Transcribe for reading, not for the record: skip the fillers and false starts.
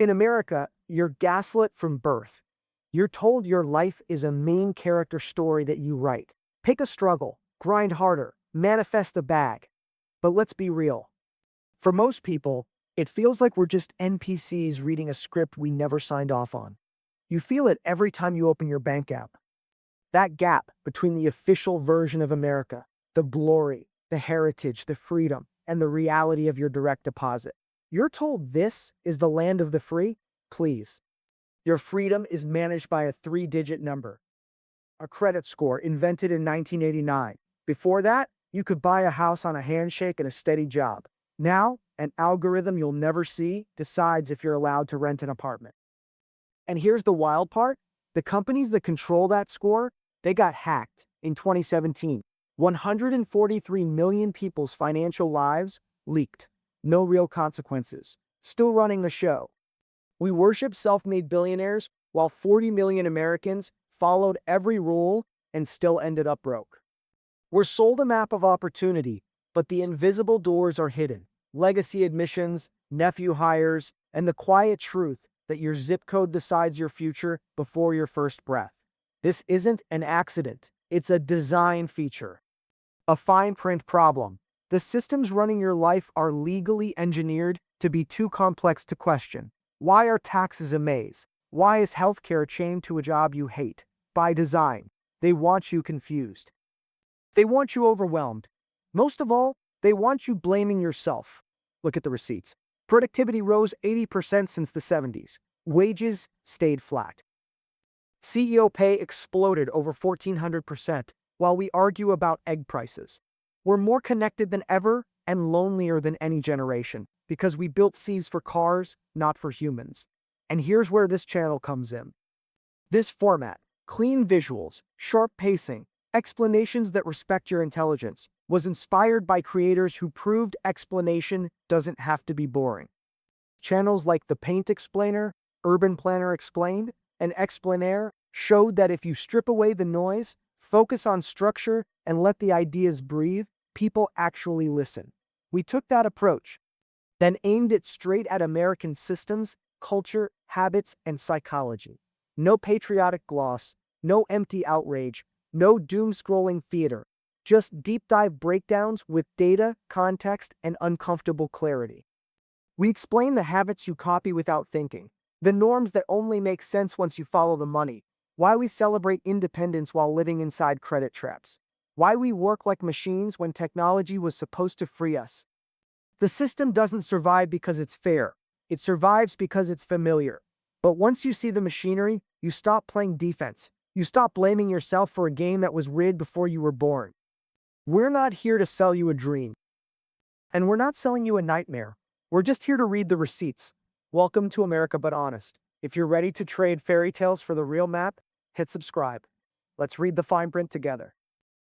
In America, you're gaslit from birth. You're told your life is a main character story that you write. Pick a struggle, grind harder, manifest the bag. But let's be real. For most people, it feels like we're just NPCs reading a script we never signed off on. You feel it every time you open your bank app. That gap between the official version of America, the glory, the heritage, the freedom, and the reality of your direct deposit. You're told this is the land of the free? Please. Your freedom is managed by a three-digit number, a credit score invented in 1989. Before that, you could buy a house on a handshake and a steady job. Now, an algorithm you'll never see decides if you're allowed to rent an apartment. And here's the wild part. The companies that control that score, they got hacked in 2017. 143 million people's financial lives leaked. No real consequences. Still running the show. We worship self-made billionaires while 40 million Americans followed every rule and still ended up broke. We're sold a map of opportunity, but the invisible doors are hidden. Legacy admissions, nephew hires, and the quiet truth that your zip code decides your future before your first breath. This isn't an accident. It's a design feature. A fine print problem. The systems running your life are legally engineered to be too complex to question. Why are taxes a maze? Why is healthcare chained to a job you hate? By design. They want you confused. They want you overwhelmed. Most of all, they want you blaming yourself. Look at the receipts. Productivity rose 80% since the 70s. Wages stayed flat. CEO pay exploded over 1,400%, while we argue about egg prices. We're more connected than ever and lonelier than any generation, because we built Cs for cars, not for humans. And here's where this channel comes in. This format, clean visuals, sharp pacing, explanations that respect your intelligence, was inspired by creators who proved explanation doesn't have to be boring. Channels like The Paint Explainer, Urban Planner Explained, and Explainaire showed that if you strip away the noise, focus on structure, and let the ideas breathe, people actually listen. We took that approach, then aimed it straight at American systems, culture, habits, and psychology. No patriotic gloss, no empty outrage, no doom-scrolling theater, just deep-dive breakdowns with data, context, and uncomfortable clarity. We explain the habits you copy without thinking, the norms that only make sense once you follow the money, why we celebrate independence while living inside credit traps, why we work like machines when technology was supposed to free us. The system doesn't survive because it's fair. It survives because it's familiar. But once you see the machinery, you stop playing defense. You stop blaming yourself for a game that was rigged before you were born. We're not here to sell you a dream. And we're not selling you a nightmare. We're just here to read the receipts. Welcome to America But Honest. If you're ready to trade fairy tales for the real map, hit subscribe. Let's read the fine print together.